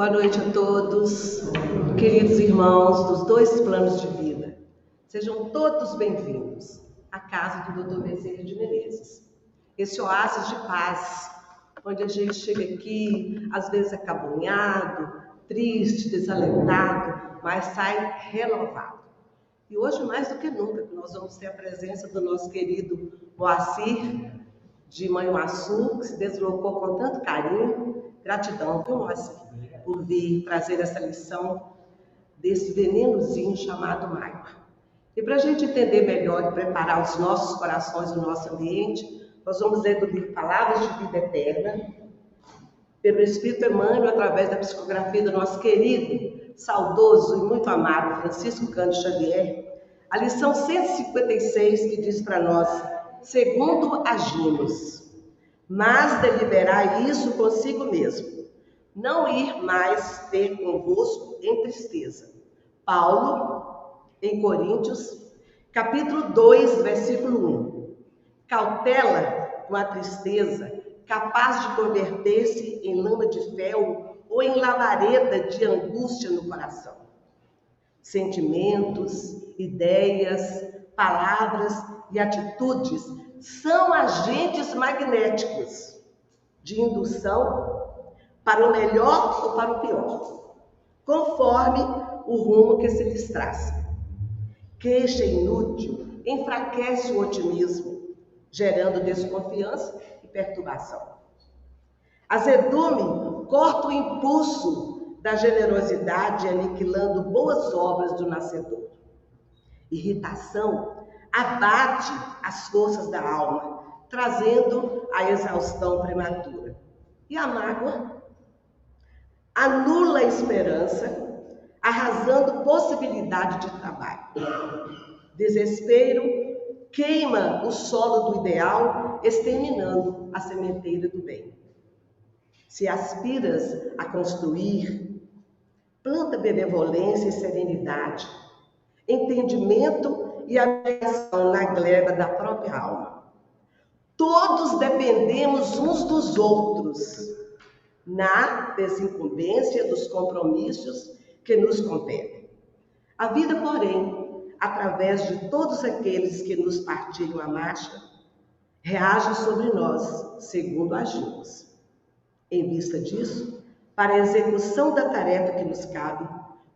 Boa noite a todos, queridos irmãos dos dois planos de vida. Sejam todos bem-vindos à casa do Dr. Bezerra de Menezes. Esse oásis de paz, onde a gente chega aqui, às vezes acabunhado, triste, desalentado, mas sai renovado. E hoje, mais do que nunca, nós vamos ter a presença do nosso querido Moacir, de Manhuaçu, que se deslocou com tanto carinho. Gratidão, viu, Moacir, por vir trazer essa lição desse venenozinho chamado mágoa. E para a gente entender melhor e preparar os nossos corações, o nosso ambiente, nós vamos ler do livro Palavras de Vida Eterna, pelo Espírito Emmanuel, através da psicografia do nosso querido, saudoso e muito amado Francisco Cândido Xavier, a lição 156, que diz para nós: segundo agimos, mas deliberai isso consigo mesmo, não ir mais ter convosco em tristeza. Paulo, em Coríntios, capítulo 2, versículo 1. Cautela com a tristeza, capaz de converter-se em lama de fel ou em lavareda de angústia no coração. Sentimentos, ideias, palavras e atitudes são agentes magnéticos de indução para o melhor ou para o pior, conforme o rumo que se lhes traça. Queixa inútil enfraquece o otimismo, gerando desconfiança e perturbação. Azedume corta o impulso da generosidade, aniquilando boas obras do nascedor. Irritação abate as forças da alma, trazendo a exaustão prematura. E a mágoa anula a esperança, arrasando possibilidade de trabalho. Desespero queima o solo do ideal, exterminando a sementeira do bem. Se aspiras a construir, planta benevolência e serenidade, entendimento e atenção na gleba da própria alma. Todos dependemos uns dos outros na desincumbência dos compromissos que nos competem. A vida, porém, através de todos aqueles que nos partilham a marcha, reage sobre nós segundo agimos. Em vista disso, para a execução da tarefa que nos cabe,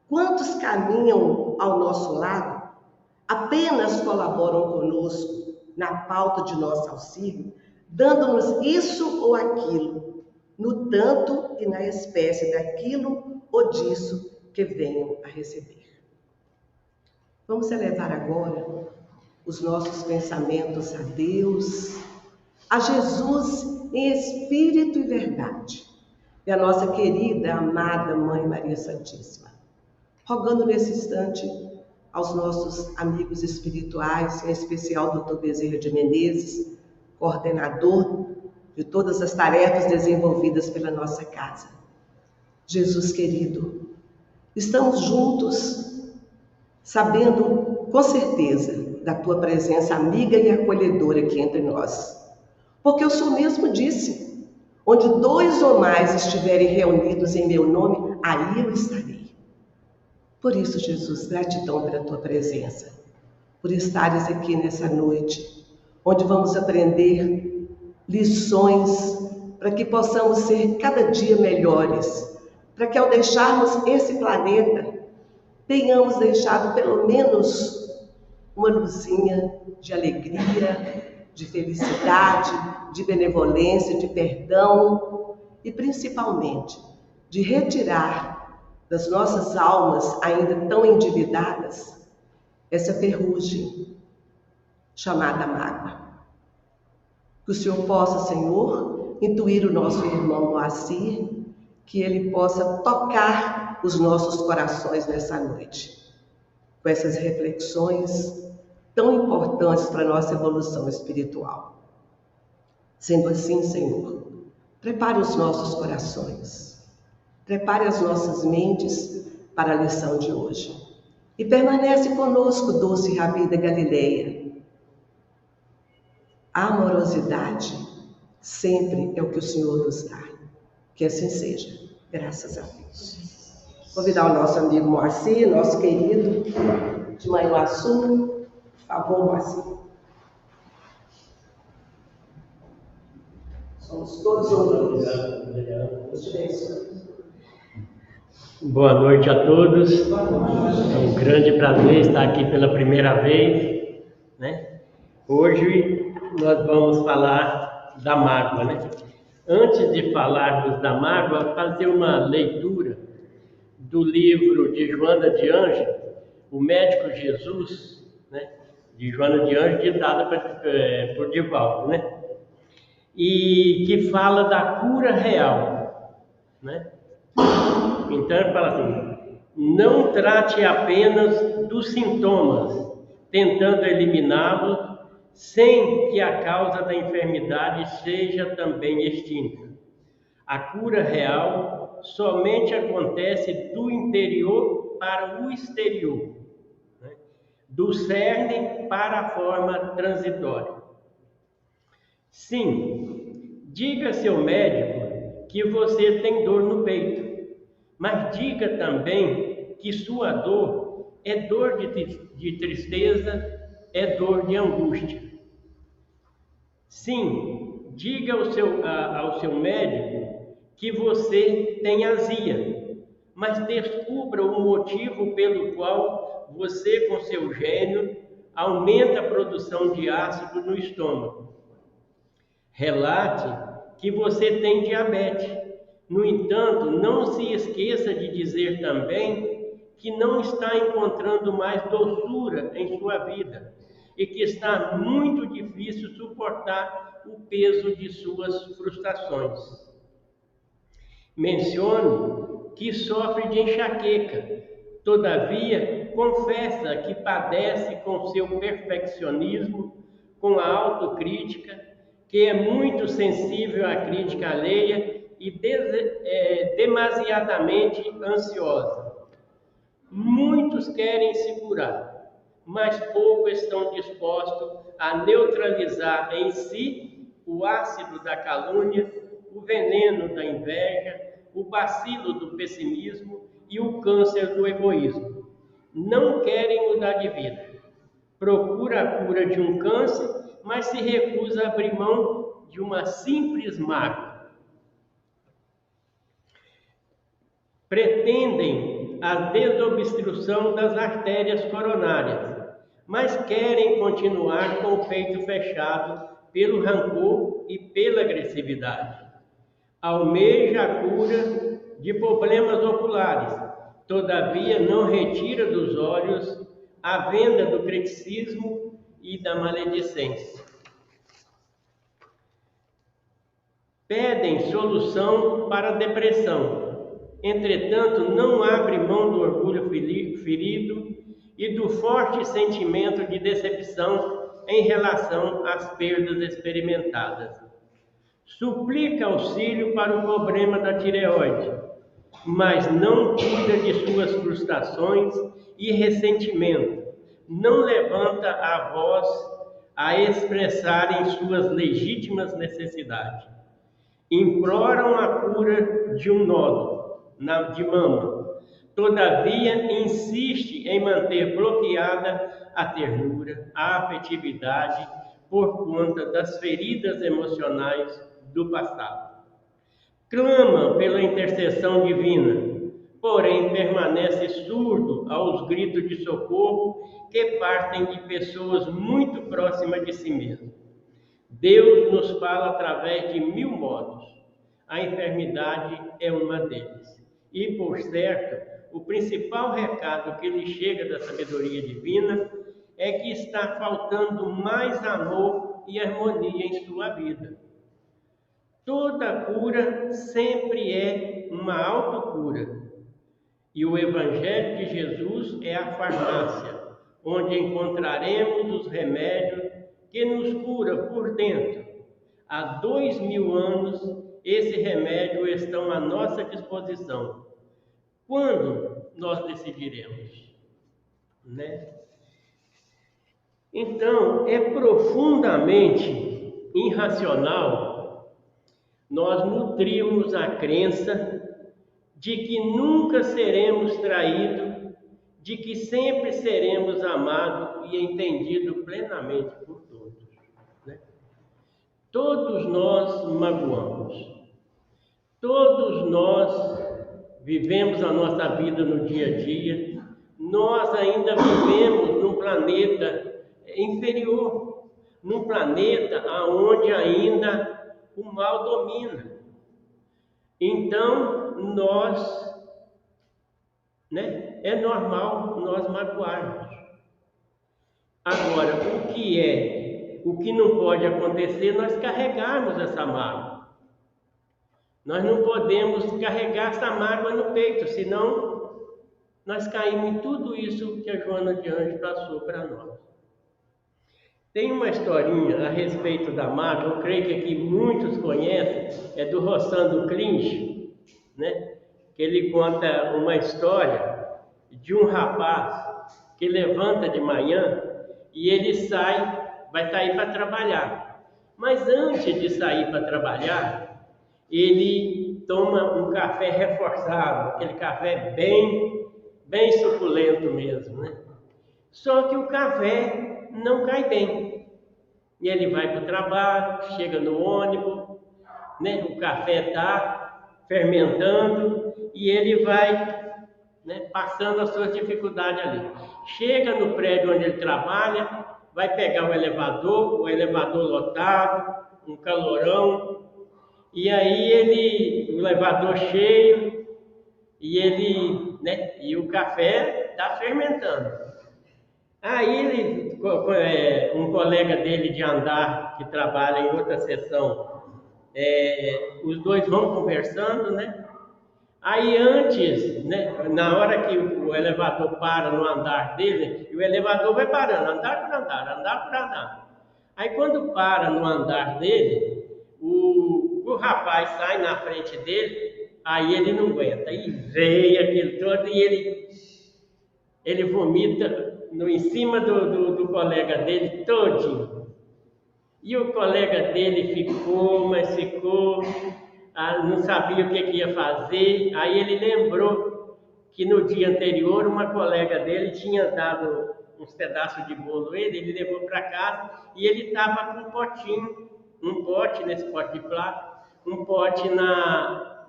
quantos caminham ao nosso lado apenas colaboram conosco na pauta de nosso auxílio, dando-nos isso ou aquilo, no tanto e na espécie daquilo ou disso que venham a receber. Vamos elevar agora os nossos pensamentos a Deus, a Jesus em espírito e verdade, e a nossa querida, amada Mãe Maria Santíssima, rogando nesse instante aos nossos amigos espirituais, em especial o Dr. Bezerra de Menezes, coordenador de todas as tarefas desenvolvidas pela nossa casa. Jesus querido, estamos juntos, sabendo com certeza da tua presença amiga e acolhedora aqui entre nós. Porque o Senhor mesmo disse: onde 2 ou mais estiverem reunidos em meu nome, aí eu estarei. Por isso, Jesus, gratidão pela tua presença, por estares aqui nessa noite, onde vamos aprender lições para que possamos ser cada dia melhores, para que ao deixarmos esse planeta, tenhamos deixado pelo menos uma luzinha de alegria, de felicidade, de benevolência, de perdão e principalmente de retirar das nossas almas ainda tão endividadas essa ferrugem chamada mágoa. Que o Senhor possa, Senhor, intuir o nosso irmão Moacir, que ele possa tocar os nossos corações nessa noite, com essas reflexões tão importantes para a nossa evolução espiritual. Sendo assim, Senhor, prepare os nossos corações, prepare as nossas mentes para a lição de hoje. E permanece conosco, doce Rabi da Galileia. A amorosidade sempre é o que o Senhor nos dá. Que assim seja. Graças a Deus. Convidar o nosso amigo Moacir, nosso querido de Manhuaçu. Por favor, Moacir. Somos todos ouvintes. Boa noite a todos. É um grande prazer estar aqui pela primeira vez, né? Hoje nós vamos falar da mágoa, né? Antes de falarmos da mágoa, fazer uma leitura do livro de Joana de Ângeles, O Médico Jesus, né? De Joana de Ângeles, ditada por Divaldo, né? E que fala da cura real, né? Então ele fala assim: não trate apenas dos sintomas, tentando eliminá-los, sem que a causa da enfermidade seja também extinta. A cura real somente acontece do interior para o exterior, né? Do cerne para a forma transitória. Sim, diga a seu médico que você tem dor no peito, mas diga também que sua dor é dor de tristeza, é dor de angústia. Sim, diga ao seu médico que você tem azia, mas descubra o motivo pelo qual você, com seu gênio, aumenta a produção de ácido no estômago. Relate que você tem diabetes. No entanto, não se esqueça de dizer também que não está encontrando mais doçura em sua vida e que está muito difícil suportar o peso de suas frustrações. Mencione que sofre de enxaqueca, todavia confessa que padece com seu perfeccionismo, com a autocrítica, que é muito sensível à crítica alheia e demasiadamente ansiosa. Muitos querem se curar, mas poucos estão dispostos a neutralizar em si o ácido da calúnia, o veneno da inveja, o bacilo do pessimismo e o câncer do egoísmo. Não querem mudar de vida. Procura a cura de um câncer, mas se recusa a abrir mão de uma simples mágoa. Pretendem a desobstrução das artérias coronárias, mas querem continuar com o peito fechado pelo rancor e pela agressividade. Almeja a cura de problemas oculares, todavia não retira dos olhos a venda do criticismo e da maledicência. Pedem solução para a depressão, entretanto não abre mão do orgulho ferido e do forte sentimento de decepção em relação às perdas experimentadas. Suplica auxílio para o problema da tireoide, mas não cuida de suas frustrações e ressentimento, não levanta a voz a expressarem suas legítimas necessidades. Imploram a cura de um nódulo de mama, todavia insiste em manter bloqueada a ternura, a afetividade, por conta das feridas emocionais do passado. Clama pela intercessão divina, porém permanece surdo aos gritos de socorro que partem de pessoas muito próximas de si mesmo. Deus nos fala através de 1000 modos. A enfermidade é uma deles. E, por certo, o principal recado que lhe chega da sabedoria divina é que está faltando mais amor e harmonia em sua vida. Toda cura sempre é uma autocura. E o Evangelho de Jesus é a farmácia, onde encontraremos os remédios que nos cura por dentro. Há 2000 anos, esse remédio estão à nossa disposição. Quando nós decidiremos, né? Então, é profundamente irracional nós nutrirmos a crença de que nunca seremos traídos, de que sempre seremos amados e entendidos plenamente por todos, né? Todos nós magoamos, todos nós vivemos a nossa vida no dia a dia, nós ainda vivemos num planeta inferior, num planeta onde ainda o mal domina. Então, é normal nós magoarmos. Agora, o que não pode acontecer, nós carregarmos essa mágoa. Nós não podemos carregar essa mágoa no peito, senão nós caímos em tudo isso que a Joana de Anjos passou para nós. Tem uma historinha a respeito da mágoa, eu creio que aqui muitos conhecem, é do Rossando Clinch, né? Que ele conta uma história de um rapaz que levanta de manhã e ele vai sair para trabalhar. Mas antes de sair para trabalhar, ele toma um café reforçado, aquele café bem suculento mesmo, né? Só que o café não cai bem. E ele vai para o trabalho, chega no ônibus, né? O café está fermentando e ele vai, né, passando as suas dificuldades ali. Chega no prédio onde ele trabalha, vai pegar o elevador lotado, um calorão, e aí o elevador cheio, e o café está fermentando. Aí um colega dele de andar, que trabalha em outra seção, os dois vão conversando, né? Aí antes, né, na hora que o elevador para no andar dele, o elevador vai parando, andar por andar, andar por andar. Aí quando para no andar dele, o rapaz sai na frente dele, aí ele não aguenta, aí veio aquele todo e ele vomita em cima do colega dele todinho. E o colega dele ficou, não sabia o que ia fazer. Aí ele lembrou que no dia anterior uma colega dele tinha dado uns pedaços de bolo a ele levou para casa e ele estava com um pote nesse pote de plástico, um pote na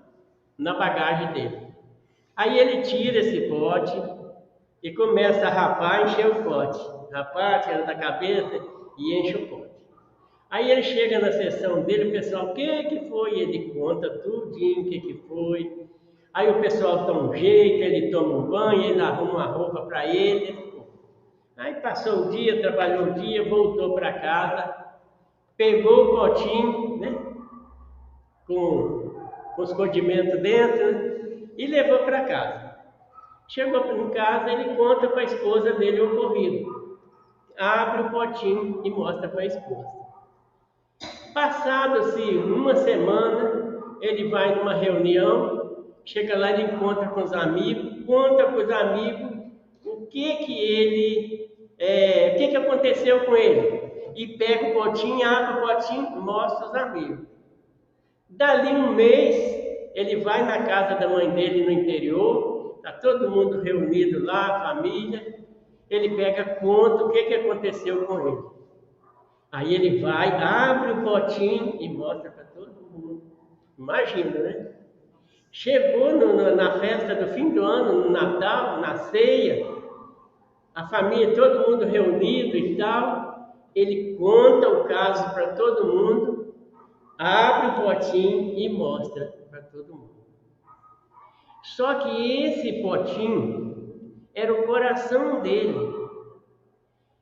bagagem dele. Aí ele tira esse pote e começa a rapar, encher o pote. Rapar, tira da cabeça e enche o pote. Aí ele chega na sessão dele, o pessoal, o que foi? Ele conta tudinho o que foi. Aí o pessoal dá um jeito, ele toma um banho, ele arruma uma roupa para ele. Aí passou o dia, trabalhou o dia, voltou para casa, pegou o potinho, né, com os condimentos dentro, né, e levou para casa. Chegou em casa, ele conta para a esposa dele o ocorrido. Abre o potinho e mostra para a esposa. Passado-se uma semana, ele vai numa reunião, chega lá, ele encontra com os amigos, conta para os amigos o que aconteceu com ele. E pega o potinho, abre o potinho, mostra os amigos. Dali um mês, ele vai na casa da mãe dele no interior, está todo mundo reunido lá, a família, ele pega, conta o que aconteceu com ele. Aí ele vai, abre o potinho e mostra para todo mundo. Imagina, né? Chegou na festa do fim do ano, no Natal, na ceia, a família, todo mundo reunido e tal, ele conta o caso para todo mundo, abre o potinho e mostra para todo mundo. Só que esse potinho era o coração dele.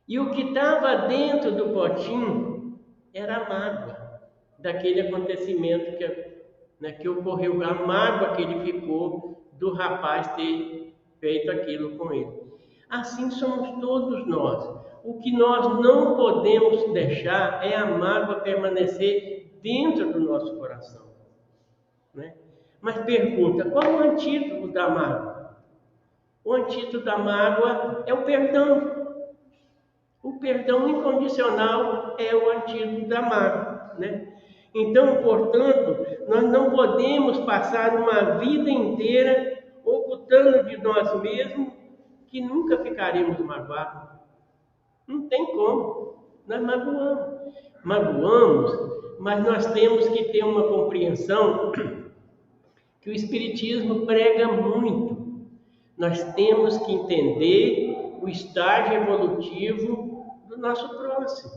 E o que estava dentro do potinho era a mágoa daquele acontecimento que ocorreu, a mágoa que ele ficou do rapaz ter feito aquilo com ele. Assim somos todos nós. O que nós não podemos deixar é a mágoa permanecer dentro do nosso coração, né? Mas pergunta, qual é o antídoto da mágoa? O antídoto da mágoa é o perdão. O perdão incondicional é o antídoto da mágoa, né? Então, portanto, nós não podemos passar uma vida inteira ocultando de nós mesmos que nunca ficaremos magoados. Não tem como. Nós magoamos. Magoamos, mas nós temos que ter uma compreensão que o Espiritismo prega muito. Nós temos que entender o estágio evolutivo do nosso próximo.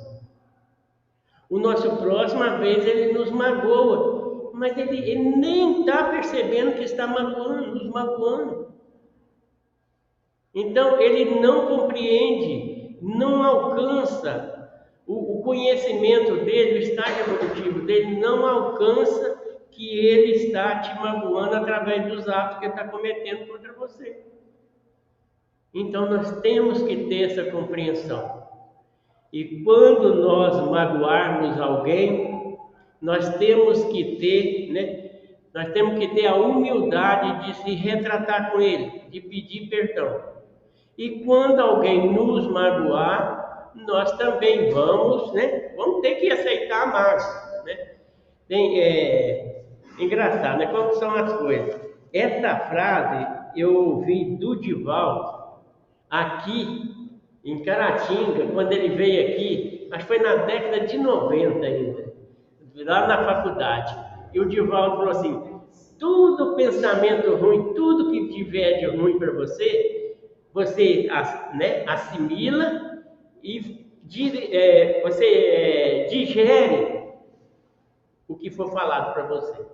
O nosso próximo, às vezes, ele nos magoa, mas ele nem está percebendo que está magoando, nos magoando. Então, ele não compreende, não alcança o conhecimento dele, o estágio evolutivo dele, não alcança que ele está te magoando através dos atos que ele está cometendo contra você. Então, nós temos que ter essa compreensão. E quando nós magoarmos alguém, nós temos que ter, nós temos que ter a humildade de se retratar com ele, de pedir perdão. E quando alguém nos magoar, nós também vamos ter que aceitar a mágoa, engraçado, Como são as coisas. Essa frase eu ouvi do Divaldo aqui em Caratinga, quando ele veio aqui, acho que foi na década de 90 ainda, lá na faculdade. E o Divaldo falou assim: tudo pensamento ruim, tudo que tiver de ruim para você, você assimila e você digere o que for falado para você.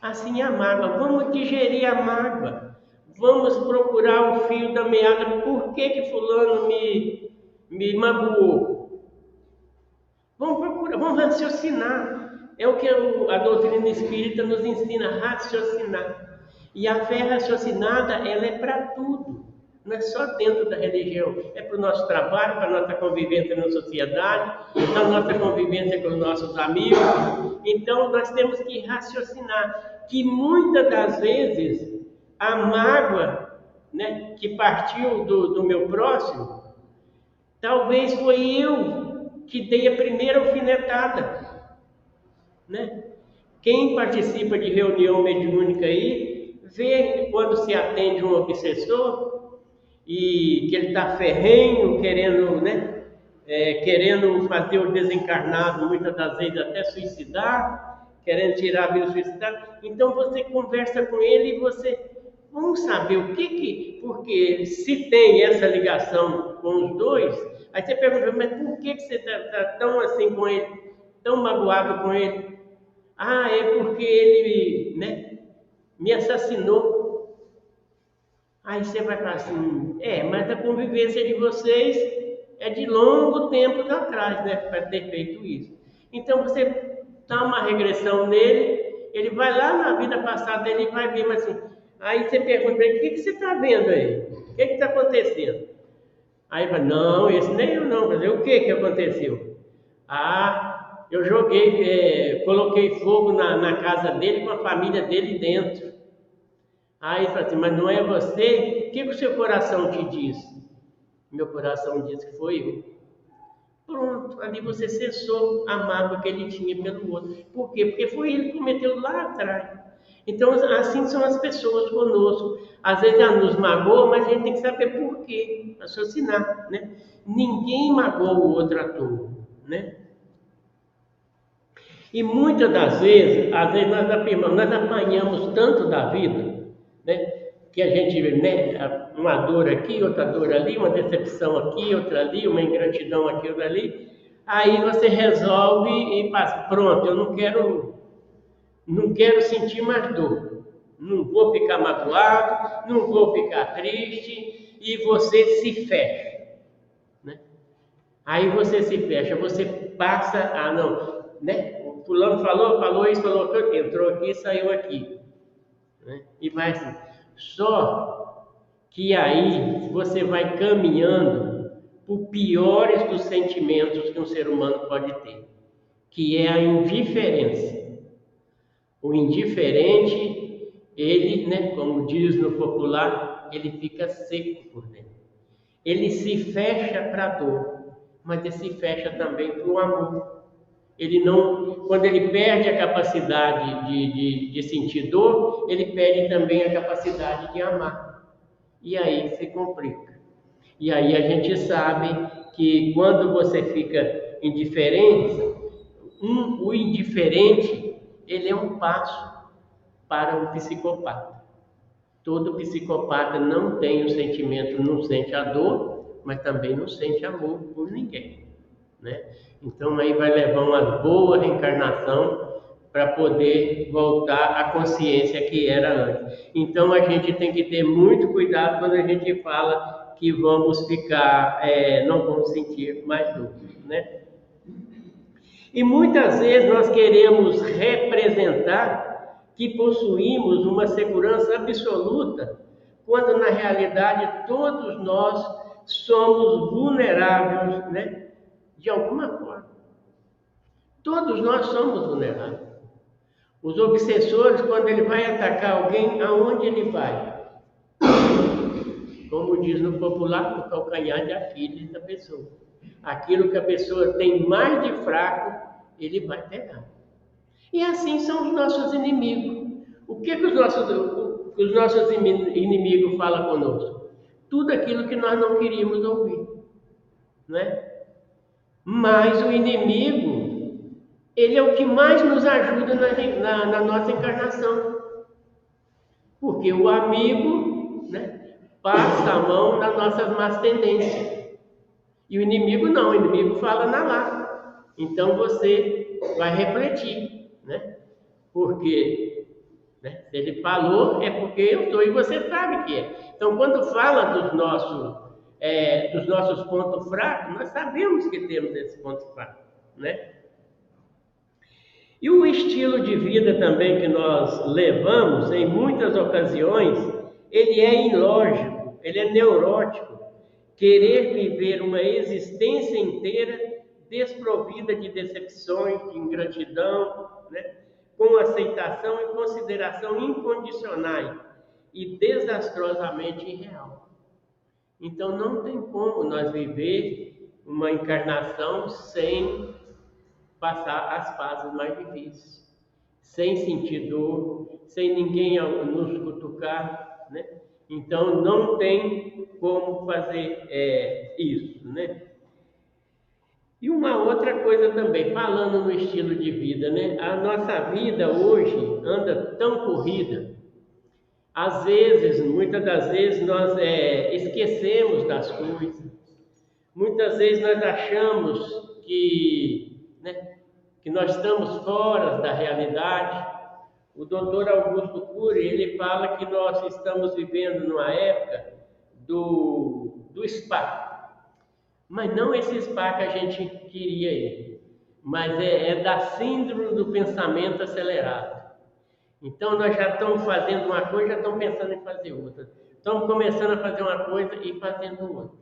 Assim é a mágoa. Vamos digerir a mágoa. Vamos procurar o fio da meada. Por que fulano me magoou? Vamos procurar, vamos raciocinar. É o que a doutrina espírita nos ensina, raciocinar. E a fé raciocinada, ela é para tudo. Não é só dentro da religião. É para o nosso trabalho, para a nossa convivência na sociedade, para a nossa convivência com os nossos amigos. Então, nós temos que raciocinar. Que muitas das vezes a mágoa, que partiu do meu próximo, talvez foi eu que dei a primeira alfinetada, Quem participa de reunião mediúnica aí, vê quando se atende um obsessor e que ele está ferrenho, querendo fazer o desencarnado, muitas das vezes até suicidar, querendo tirar a vida suicidar. Então você conversa com ele e vamos saber porque se tem essa ligação com os dois, aí você pergunta: mas por que você está tão assim com ele, tão magoado com ele? Ah, é porque ele, me assassinou. Aí você vai falar assim: mas a convivência de vocês é de longo tempo atrás, para ter feito isso. Então você dá uma regressão nele, ele vai lá na vida passada, ele vai ver, mas assim, aí você pergunta para ele: o que você está vendo aí? O que está acontecendo? Aí ele fala: não, esse nem eu não. Quer dizer, o que aconteceu? Eu coloquei fogo na casa dele com a família dele dentro. Aí ele fala assim: mas não é você? O que o seu coração te diz? Meu coração diz que foi eu. Pronto, ali você cessou a mágoa que ele tinha pelo outro. Por quê? Porque foi ele que cometeu lá atrás. Então, assim são as pessoas conosco. Às vezes ela nos magoa, mas a gente tem que saber por quê, raciocinar, Ninguém magoa o outro à toa, E muitas das vezes, nós apanhamos tanto da vida, que a gente, uma dor aqui, outra dor ali, uma decepção aqui, outra ali, uma ingratidão aqui, outra ali. Aí você resolve e passa: pronto, eu não quero sentir mais dor. Não vou ficar magoado, não vou ficar triste, e você se fecha, Aí você se fecha, você passa o fulano falou isso, falou aquilo, entrou aqui, saiu aqui, E vai assim. Só que aí você vai caminhando por piores dos sentimentos que um ser humano pode ter, que é a indiferença. O indiferente, ele, como diz no popular, ele fica seco por dentro. Ele se fecha para a dor, mas ele se fecha também para o amor. Ele não, quando ele perde a capacidade de sentir dor, ele perde também a capacidade de amar. E aí se complica. E aí a gente sabe que quando você fica indiferente, o indiferente, ele é um passo para o psicopata. Todo psicopata não tem o sentimento, não sente a dor, mas também não sente amor por ninguém, né? Então aí vai levar uma boa reencarnação para poder voltar à consciência que era antes. Então a gente tem que ter muito cuidado quando a gente fala que vamos ficar, não vamos sentir mais dor, né? E muitas vezes nós queremos representar que possuímos uma segurança absoluta, quando na realidade todos nós somos vulneráveis, né? De alguma forma. Todos nós somos vulneráveis. Os obsessores, quando ele vai atacar alguém, aonde ele vai? Como diz no popular, no calcanhar de Aquiles da pessoa. Aquilo que a pessoa tem mais de fraco, ele vai pegar. E assim são os nossos inimigos. O que os nossos inimigos falam conosco? Tudo aquilo que nós não queríamos ouvir, né? Mas o inimigo, ele é o que mais nos ajuda na nossa encarnação. Porque o amigo, né, passa a mão nas nossas más tendências. E o inimigo não, o inimigo fala na lata. Então você vai refletir, né? Porque, né, se ele falou, é porque eu estou e você sabe que é. Então quando fala dos nossos pontos fracos, nós sabemos que temos esses pontos fracos, né? E o estilo de vida também que nós levamos, em muitas ocasiões, ele é ilógico, ele é neurótico. Querer viver uma existência inteira desprovida de decepções, de ingratidão, né? Com aceitação e consideração incondicionais e desastrosamente irreal. Então não tem como nós viver uma encarnação sem passar as fases mais difíceis, sem sentir dor, sem ninguém nos cutucar, né? Então não tem como fazer isso, né? E uma outra coisa também, falando no estilo de vida, né? A nossa vida hoje anda tão corrida. Às vezes, muitas das vezes, nós esquecemos das coisas. Muitas vezes nós achamos que nós estamos fora da realidade. O doutor Augusto Cury, ele fala que nós estamos vivendo numa época do spa. Mas não esse spa que a gente queria ir, mas é da síndrome do pensamento acelerado. Então nós já estamos fazendo uma coisa, já estamos pensando em fazer outra. Estamos começando a fazer uma coisa e fazendo outra,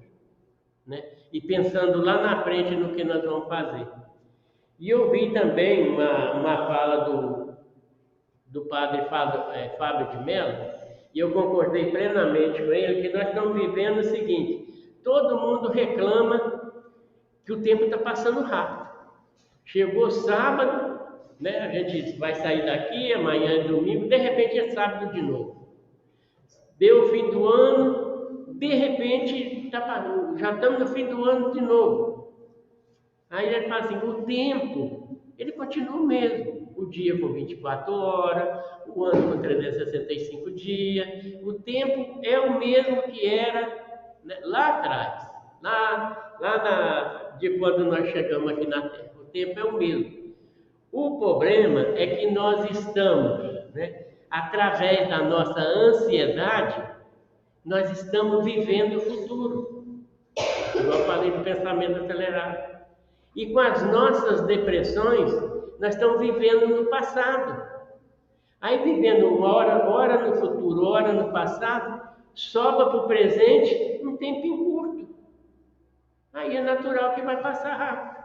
né? E pensando lá na frente no que nós vamos fazer. E eu vi também uma fala do padre Fábio de Mello, e eu concordei plenamente com ele, que nós estamos vivendo o seguinte: todo mundo reclama que o tempo está passando rápido. Chegou sábado, né? A gente vai sair daqui, amanhã é domingo, de repente é sábado de novo. Deu o fim do ano, de repente já estamos no fim do ano de novo. Aí ele fala assim: o tempo, ele continua o mesmo. O dia com 24 horas, o ano com 365 dias. O tempo é o mesmo que era, né, lá atrás, de quando nós chegamos aqui na Terra. O tempo é o mesmo. O problema é que nós estamos, né, através da nossa ansiedade, nós estamos vivendo o futuro. Eu falei do pensamento acelerado. E com as nossas depressões, nós estamos vivendo no passado. Aí vivendo uma hora no futuro, hora no passado, sobra para o presente um tempinho curto. Aí é natural que vai passar rápido.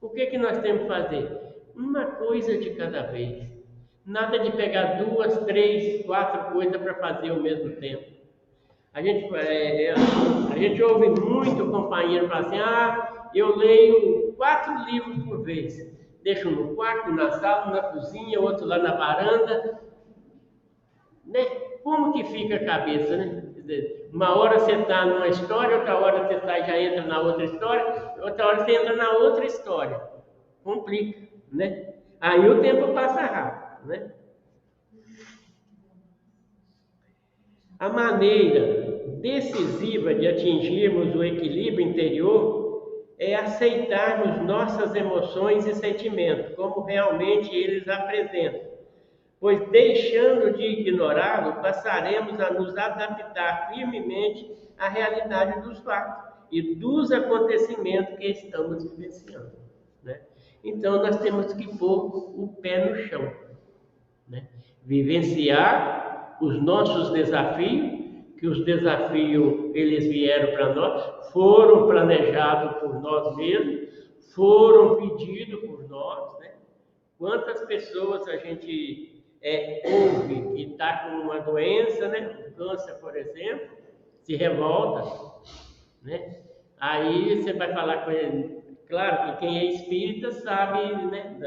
O que nós temos que fazer? Uma coisa de cada vez. Nada de pegar 2, 3, 4 coisas para fazer ao mesmo tempo. A gente ouve muito companheiro falar assim: eu leio 4 livros por vez. deixa um no quarto, na sala, na cozinha, outro lá na varanda, né? Como que fica a cabeça, né? Quer dizer, uma hora você está numa história, outra hora você já entra na outra história, outra hora você entra na outra história. Complica, né? Aí o tempo passa rápido, né? A maneira decisiva de atingirmos o equilíbrio interior é aceitarmos nossas emoções e sentimentos, como realmente eles apresentam, pois deixando de ignorá-lo, passaremos a nos adaptar firmemente à realidade dos fatos e dos acontecimentos que estamos vivenciando, né? Então, nós temos que pôr o pé no chão, né? Vivenciar os nossos desafios, que os desafios eles vieram para nós, foram planejados por nós mesmos, foram pedidos por nós, né? Quantas pessoas a gente ouve que está com uma doença, né? Câncer, por exemplo, se revolta, né? Aí você vai falar com ele. Claro que quem é espírita sabe, né,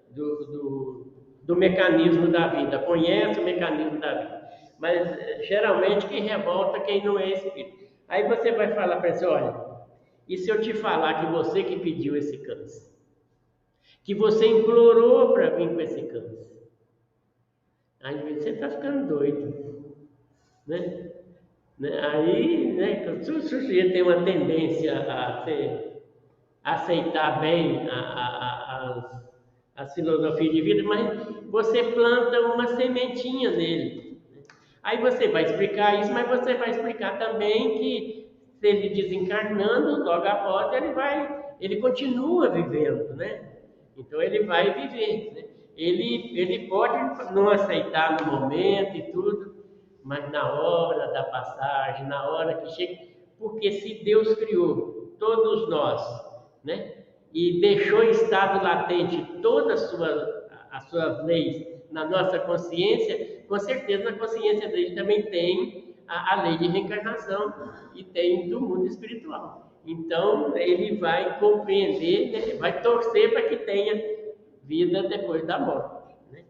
do mecanismo da vida, conhece o mecanismo da vida. Mas geralmente quem revolta é quem não é espírita. Aí você vai falar para ele, olha, e se eu te falar que você que pediu esse câncer? Que você implorou para vir com esse câncer? Aí você está ficando doido, né? Aí, né, o sujeito tem uma tendência a aceitar bem a filosofia de vida, mas você planta uma sementinha nele. Aí você vai explicar isso, mas você vai explicar também que se ele desencarnando, logo após, ele continua vivendo, né? Então ele vai viver, né? Ele pode não aceitar no momento e tudo, mas na hora da passagem, na hora que chega, porque se Deus criou todos nós, né? E deixou em estado latente todas as suas leis na nossa consciência, com certeza na consciência dele também tem a lei de reencarnação e tem do mundo espiritual. Então ele vai compreender, né? Vai torcer para que tenha vida depois da morte, né?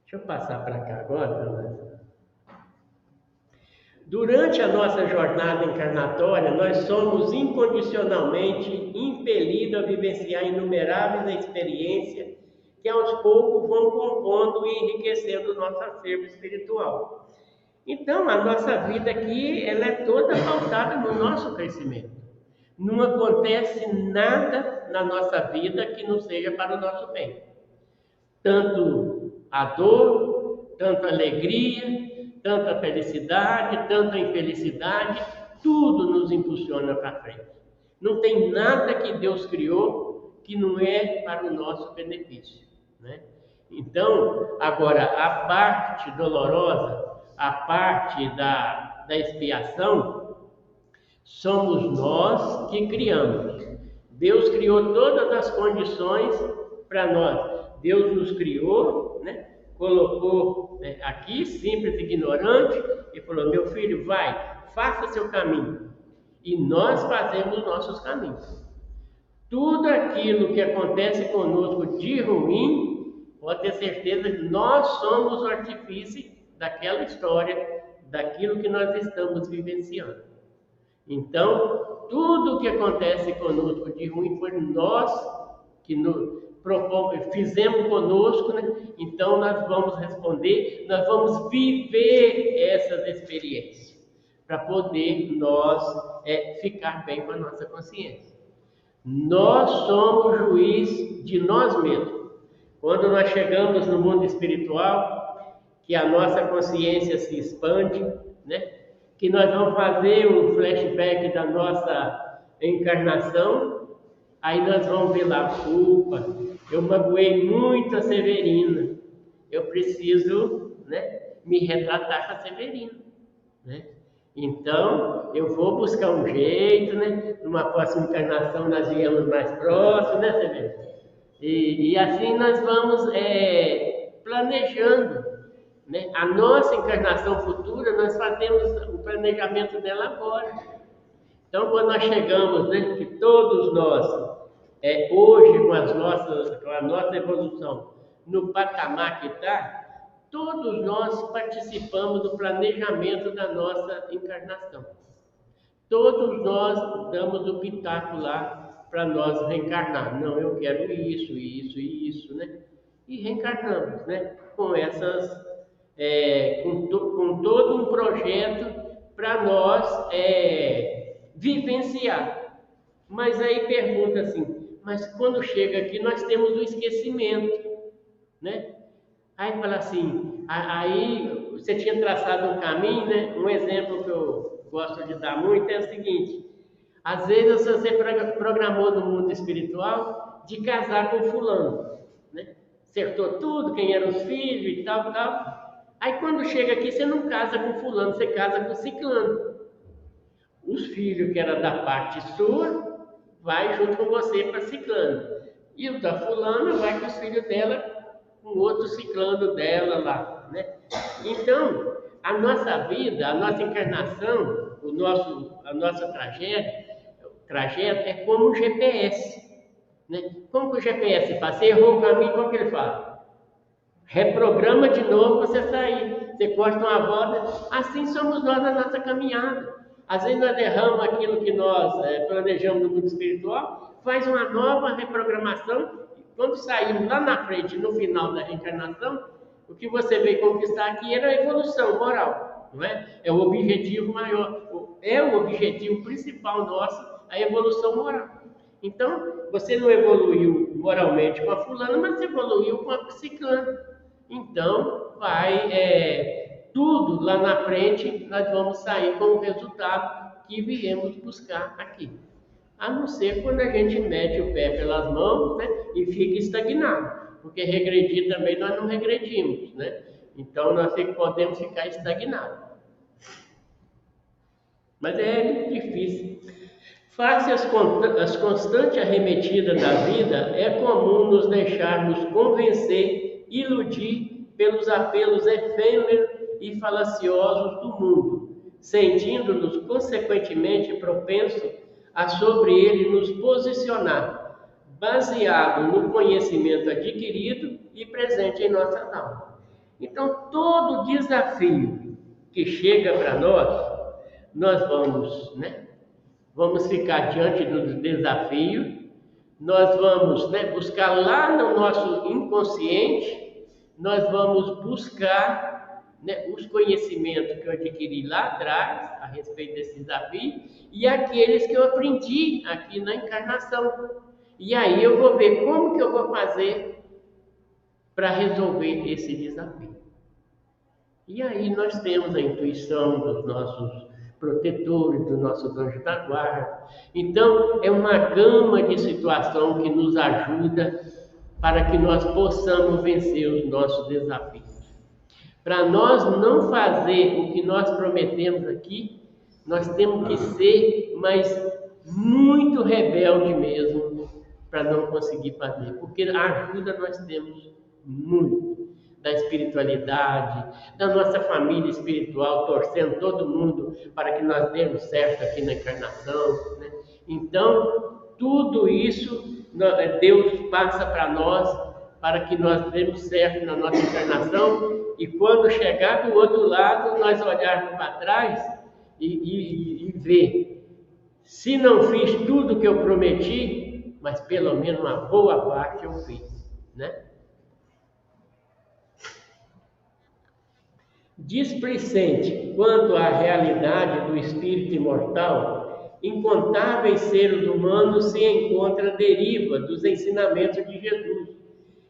Deixa eu passar para cá agora. Durante a nossa jornada encarnatória, nós somos incondicionalmente impelidos a vivenciar inumeráveis experiências que aos poucos vão compondo e enriquecendo o nosso acervo espiritual. Então, a nossa vida aqui, ela é toda pautada no nosso crescimento. Não acontece nada na nossa vida que não seja para o nosso bem. Tanto a dor, tanto a alegria, tanto a felicidade, tanto a infelicidade, tudo nos impulsiona para frente. Não tem nada que Deus criou que não é para o nosso benefício, né? Então, agora, a parte dolorosa, a parte da expiação, somos nós que criamos. Deus criou todas as condições para nós. Deus nos criou, né? Colocou, né, aqui, simples, ignorante, e falou, meu filho, vai, faça seu caminho. E nós fazemos nossos caminhos. Tudo aquilo que acontece conosco de ruim, pode ter certeza que nós somos o artifício daquela história, daquilo que nós estamos vivenciando. Então, tudo que acontece conosco de ruim foi nós que fizemos conosco, né? Então nós vamos responder, nós vamos viver essas experiências para poder nós ficar bem com a nossa consciência. Nós somos juiz de nós mesmos. Quando nós chegamos no mundo espiritual, que a nossa consciência se expande, né? Que nós vamos fazer um flashback da nossa encarnação, aí nós vamos ver lá, culpa, eu magoei muito a Severina, eu preciso, né, me retratar com a Severina, né? Então, eu vou buscar um jeito, né? Numa próxima encarnação nós viemos mais próximos, né, Severina? E assim nós vamos planejando, né? A nossa encarnação futura, nós fazemos o planejamento dela agora. Então, quando nós chegamos, né, que todos nós hoje, com a nossa evolução, no patamar que está, todos nós participamos do planejamento da nossa encarnação. Todos nós damos o pitaco lá para nós reencarnar. Não, eu quero isso, isso e isso, né? E reencarnamos, né? Com com todo um projeto para nós vivenciar. Mas aí pergunta assim, mas quando chega aqui nós temos o esquecimento, né? Aí fala assim, aí você tinha traçado um caminho, né? Um exemplo que eu gosto de dar muito é o seguinte, às vezes você programou no mundo espiritual de casar com fulano, né? Acertou tudo, quem eram os filhos e tal, tal. Aí quando chega aqui você não casa com fulano, você casa com ciclano. Os filhos que era da parte sua, vai junto com você para ciclano. E o da fulana vai com os filhos dela, com outro ciclano dela lá, né? Então, a nossa vida, a nossa encarnação, a nossa trajeto é como um GPS, né? Como que o GPS faz? Você errou o caminho, como que ele faz? Reprograma de novo você sair. Você corta uma volta. Assim somos nós na nossa caminhada. Às vezes nós erramos aquilo que nós planejamos no mundo espiritual, faz uma nova reprogramação. E quando saímos lá na frente, no final da reencarnação, o que você veio conquistar aqui era a evolução moral, não é? É o objetivo maior, é o objetivo principal nosso, a evolução moral. Então, você não evoluiu moralmente com a fulana, mas você evoluiu com a ciclana. Então, tudo lá na frente, nós vamos sair com o resultado que viemos buscar aqui. A não ser quando a gente mete o pé pelas mãos, né, e fica estagnado. Porque regredir também nós não regredimos, né? Então, nós podemos ficar estagnados. Mas é difícil. Face às constantes arremetidas da vida, é comum nos deixarmos convencer, iludir pelos apelos efêmeros e falaciosos do mundo, sentindo-nos consequentemente propensos a sobre ele nos posicionar, baseado no conhecimento adquirido e presente em nossa alma. Então, todo desafio que chega para nós vamos, né? Vamos ficar diante do desafio, nós vamos, né, buscar lá no nosso inconsciente, nós vamos buscar, né, os conhecimentos que eu adquiri lá atrás a respeito desse desafio e aqueles que eu aprendi aqui na encarnação. E aí eu vou ver como que eu vou fazer para resolver esse desafio. E aí nós temos a intuição dos nossos protetores, do nosso anjo da guarda. Então, é uma gama de situação que nos ajuda para que nós possamos vencer os nossos desafios. Para nós não fazer o que nós prometemos aqui, nós temos que ser, mas muito rebelde mesmo, para não conseguir fazer, porque a ajuda nós temos muito. Da espiritualidade, da nossa família espiritual, torcendo todo mundo para que nós demos certo aqui na encarnação, né? Então, tudo isso Deus passa para nós, para que nós demos certo na nossa encarnação, e quando chegar do outro lado, nós olharmos para trás e ver, se não fiz tudo que eu prometi, mas pelo menos uma boa parte eu fiz, né? Displicente quanto à realidade do espírito imortal, incontáveis seres humanos se encontram à deriva dos ensinamentos de Jesus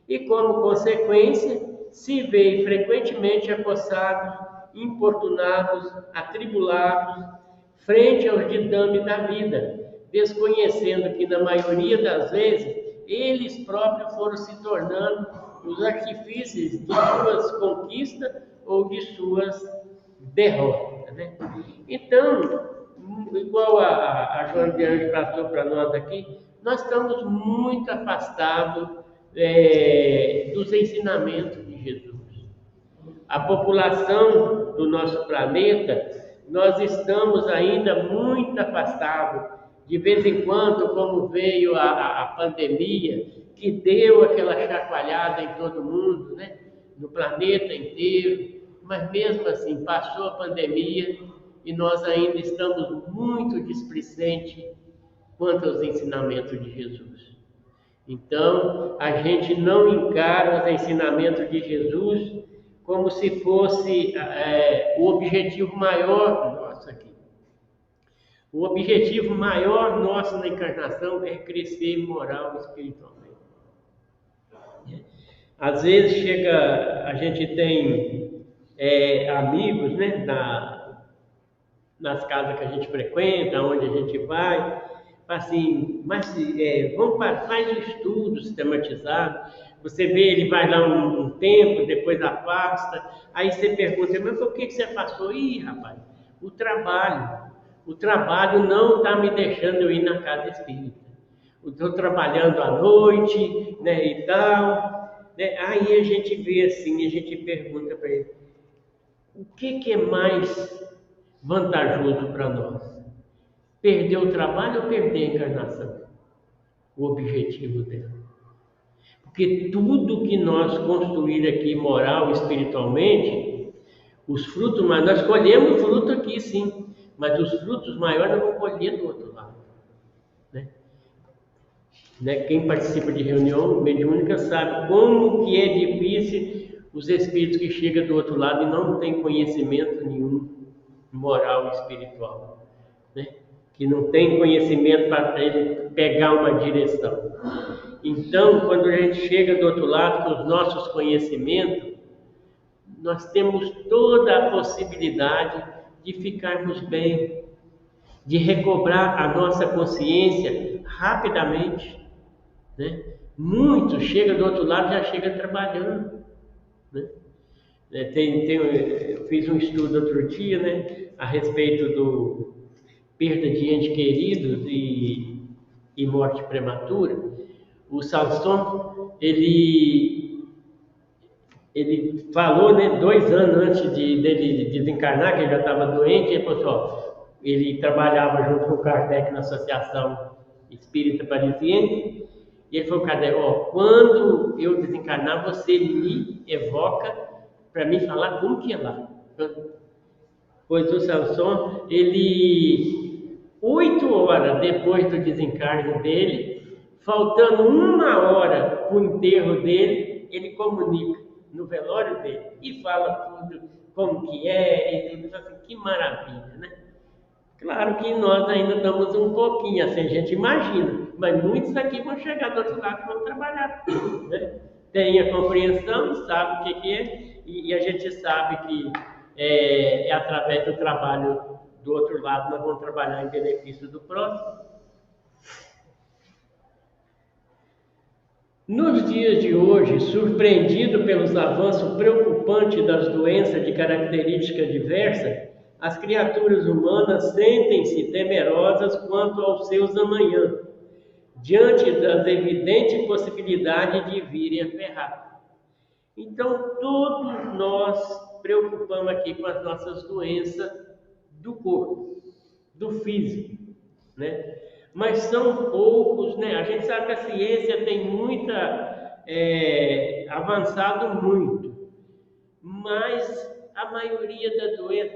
e, como consequência, se veem frequentemente acossados, importunados, atribulados, frente aos ditames da vida, desconhecendo que, na maioria das vezes, eles próprios foram se tornando os artífices de suas conquistas ou de suas derrotas, né? Então, igual a Joana de Anjos passou para nós aqui, nós estamos muito afastados dos ensinamentos de Jesus. A população do nosso planeta, nós estamos ainda muito afastados De vez em quando, como veio a pandemia, que deu aquela chacoalhada em todo mundo, né? No planeta inteiro, mas mesmo assim, passou a pandemia e nós ainda estamos muito displicentes quanto aos ensinamentos de Jesus. Então, a gente não encara os ensinamentos de Jesus como se fosse o objetivo maior nosso aqui. O objetivo maior nosso na encarnação é crescer moral e espiritualmente. Às vezes a gente tem amigos, né, nas casas que a gente frequenta, onde a gente vai, assim, mas faz o estudo sistematizado. Você vê, ele vai lá um tempo, depois afasta, aí você pergunta, mas por que você afastou? Ih, rapaz, o trabalho não está me deixando eu ir na casa espírita. Estou trabalhando à noite, né, e tal, né? Aí a gente vê assim, a gente pergunta para ele, o que é mais vantajoso para nós? Perder o trabalho ou perder a encarnação? O objetivo dela. Porque tudo que nós construir aqui, moral, espiritualmente, os frutos, mas nós colhemos fruto aqui sim, mas os frutos maiores nós vamos colher do outro lado. Quem participa de reunião mediúnica sabe como que é difícil os espíritos que chegam do outro lado e não têm conhecimento nenhum moral e espiritual, né? Que não tem conhecimento para ele pegar uma direção. Então, quando a gente chega do outro lado com os nossos conhecimentos, nós temos toda a possibilidade de ficarmos bem, de recobrar a nossa consciência rapidamente, né? Muitos chegam do outro lado já chega trabalhando, né? Eu fiz um estudo outro dia, né, a respeito do perda de entes queridos e morte prematura. O Samson, ele falou, né, 2 anos antes dele desencarnar, que ele já estava doente, ele falou assim, ele trabalhava junto com o Kardec na Associação Espírita Parisiense, e ele falou, Kardec, quando eu desencarnar, você me evoca para me falar como que é lá. Pois o Samson, ele, 8 horas depois do desencarne dele, faltando 1 hora para o enterro dele, ele comunica no velório dele e fala tudo como que é, e tudo assim, que maravilha, né? Claro que nós ainda estamos um pouquinho assim, a gente imagina, mas muitos aqui vão chegar do outro lado e vão trabalhar, né? Tem a compreensão, sabe o que é, e a gente sabe que é através do trabalho do outro lado nós vamos trabalhar em benefício do próximo. Nos dias de hoje, surpreendido pelos avanços preocupantes das doenças de características diversas, as criaturas humanas sentem-se temerosas quanto aos seus amanhã, diante das evidentes possibilidades de virem a ferrar. Então, todos nós preocupamos aqui com as nossas doenças do corpo, do físico, né? Mas são poucos, né? A gente sabe que a ciência tem avançado muito, mas a maioria da doença,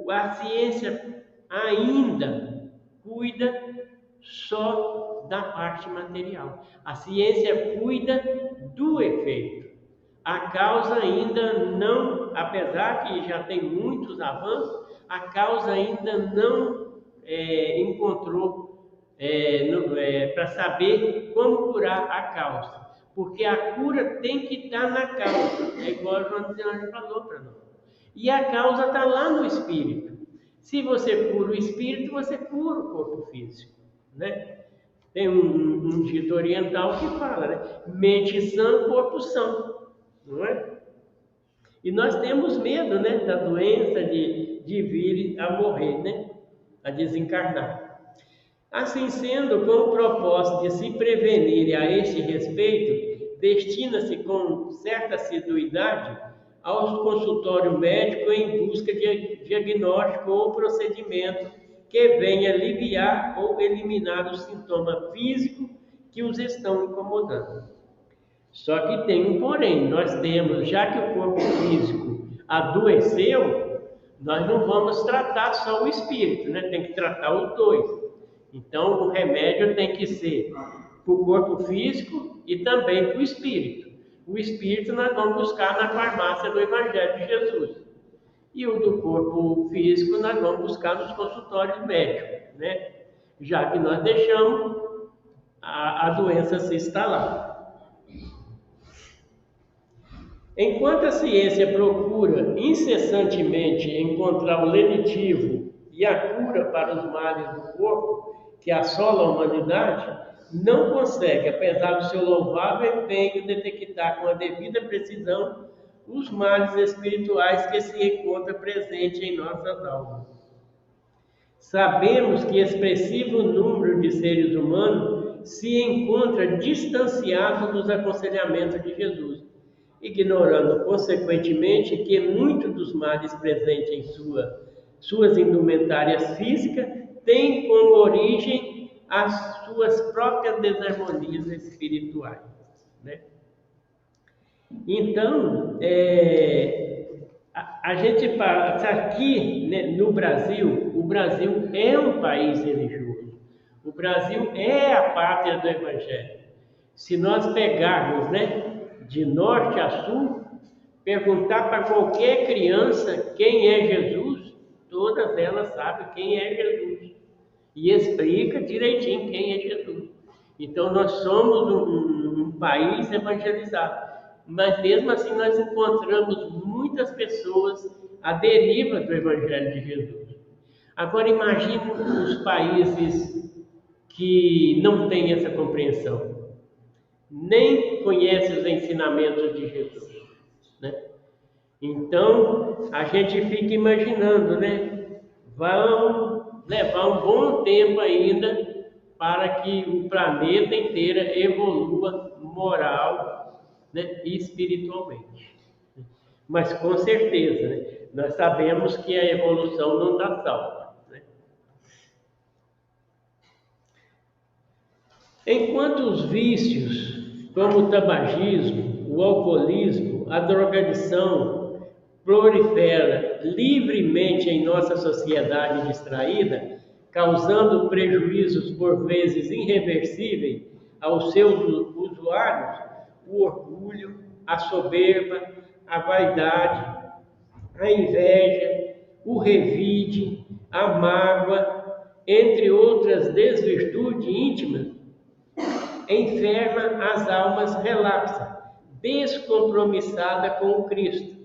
a ciência ainda cuida só da parte material. A ciência cuida do efeito. A causa ainda não, apesar que já tem muitos avanços, a causa ainda não encontrou para saber como curar a causa. Porque a cura tem que estar na causa. É igual o João de Anjos falou para nós. E a causa está lá no espírito. Se você cura o espírito, você cura o corpo físico, né? Tem um dito oriental que fala, né? Mente sã, corpo são, não é? E nós temos medo, né, da doença de vir a morrer, né? A desencarnar. Assim sendo, com o propósito de se prevenir a este respeito, destina-se com certa assiduidade ao consultório médico em busca de diagnóstico ou procedimento que venha aliviar ou eliminar o sintoma físico que os estão incomodando. Só que tem um porém, nós temos, já que o corpo físico adoeceu, nós não vamos tratar só o espírito, né? Tem que tratar os dois. Então, o remédio tem que ser para o corpo físico e também para o espírito. O espírito nós vamos buscar na farmácia do Evangelho de Jesus. E o do corpo físico nós vamos buscar nos consultórios médicos, né? Já que nós deixamos a doença se instalar. Enquanto a ciência procura incessantemente encontrar o lenitivo e a cura para os males do corpo que assolam a humanidade, não consegue, apesar do seu louvável empenho, detectar com a devida precisão os males espirituais que se encontram presentes em nossas almas. Sabemos que expressivo número de seres humanos se encontra distanciado dos aconselhamentos de Jesus, ignorando, consequentemente, que muitos dos males presentes em suas indumentárias físicas têm como origem as suas próprias desarmonias espirituais, né? Então, a gente passa aqui, né, no Brasil, o Brasil é um país religioso, o Brasil é a pátria do Evangelho. Se nós pegarmos, né, de norte a sul, perguntar para qualquer criança quem é Jesus, todas elas sabem quem é Jesus e explica direitinho quem é Jesus. Então nós somos um país evangelizado, mas mesmo assim nós encontramos muitas pessoas à deriva do Evangelho de Jesus. Agora imagine os países que não têm essa compreensão, nem conhecem os ensinamentos de Jesus, né? Então a gente fica imaginando, né? Vão levar um bom tempo ainda para que o planeta inteiro evolua moral, né, e espiritualmente. Mas com certeza, né, nós sabemos que a evolução não dá salto, né? Enquanto os vícios, como o tabagismo, o alcoolismo, a drogadição, prolifera livremente em nossa sociedade distraída, causando prejuízos por vezes irreversíveis aos seus usuários, o orgulho, a soberba, a vaidade, a inveja, o revide, a mágoa, entre outras desvirtudes íntimas, enferma as almas relapsas, descompromissada com o Cristo,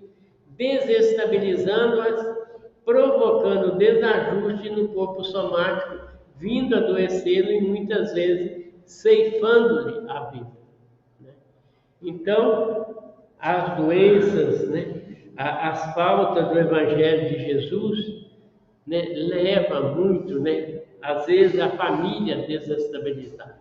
desestabilizando-as, provocando desajuste no corpo somático, vindo adoecê-lo e muitas vezes ceifando-lhe a vida, né? Então, as doenças, né, as faltas do Evangelho de Jesus, né, levam muito, né, às vezes, a família desestabilizada.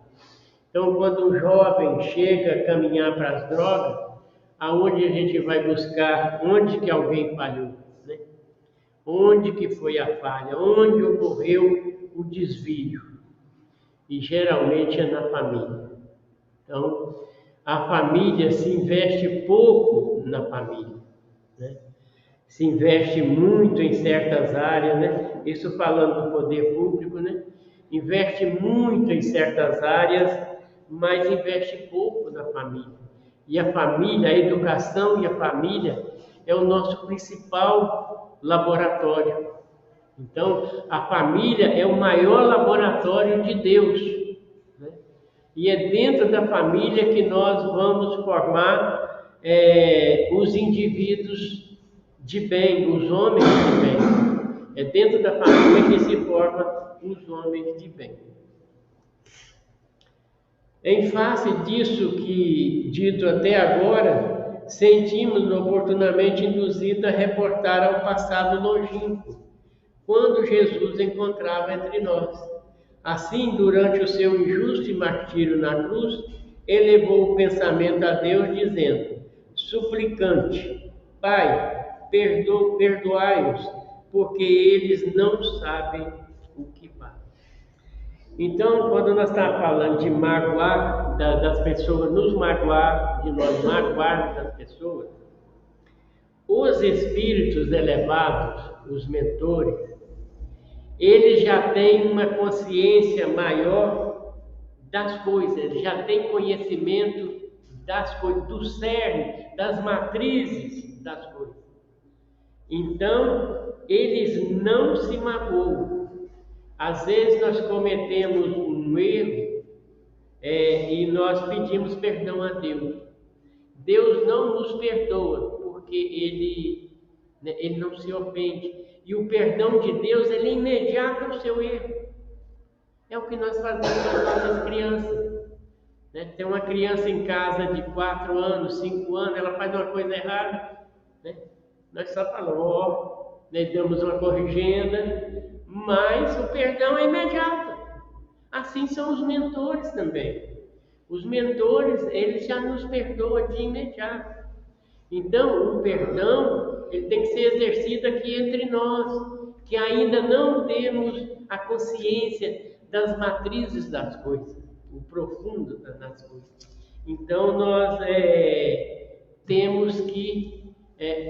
Então, quando um jovem chega a caminhar para as drogas, aonde a gente vai buscar? Onde que alguém falhou, né? Onde que foi a falha? Onde ocorreu o desvio? E geralmente é na família. Então, a família se investe pouco na família, né? Se investe muito em certas áreas, né? Isso falando do poder público, né? Investe muito em certas áreas, mas investe pouco na família. E a família, a educação e a família é o nosso principal laboratório. Então, a família é o maior laboratório de Deus, né? E é dentro da família que nós vamos formar os indivíduos de bem, os homens de bem. É dentro da família que se formam os homens de bem. Em face disso que dito até agora, sentimos-nos oportunamente induzidos a reportar ao passado longínquo, quando Jesus encontrava entre nós. Assim, durante o seu injusto martírio na cruz, elevou o pensamento a Deus, dizendo, suplicante, Pai, perdoai-os, porque eles não sabem o que vale. Então, quando nós estamos falando de magoar, das pessoas nos magoar, de nós magoarmos as pessoas, os espíritos elevados, os mentores, eles já têm uma consciência maior das coisas, eles já têm conhecimento das coisas, do cerne, das matrizes das coisas. Então, eles não se magoam. Às vezes nós cometemos um erro e nós pedimos perdão a Deus. Deus não nos perdoa, porque ele não se ofende. E o perdão de Deus, ele é imediato ao seu erro. É o que nós fazemos com as nossas crianças. Né? Tem uma criança em casa de 4 anos, 5 anos, ela faz uma coisa errada, né? Nós só falamos, damos uma corrigenda, mas o perdão é imediato. Assim são os mentores também. Os mentores, eles já nos perdoam de imediato. Então, o perdão, ele tem que ser exercido aqui entre nós, que ainda não temos a consciência das matrizes das coisas, o profundo das coisas. Então, nós temos que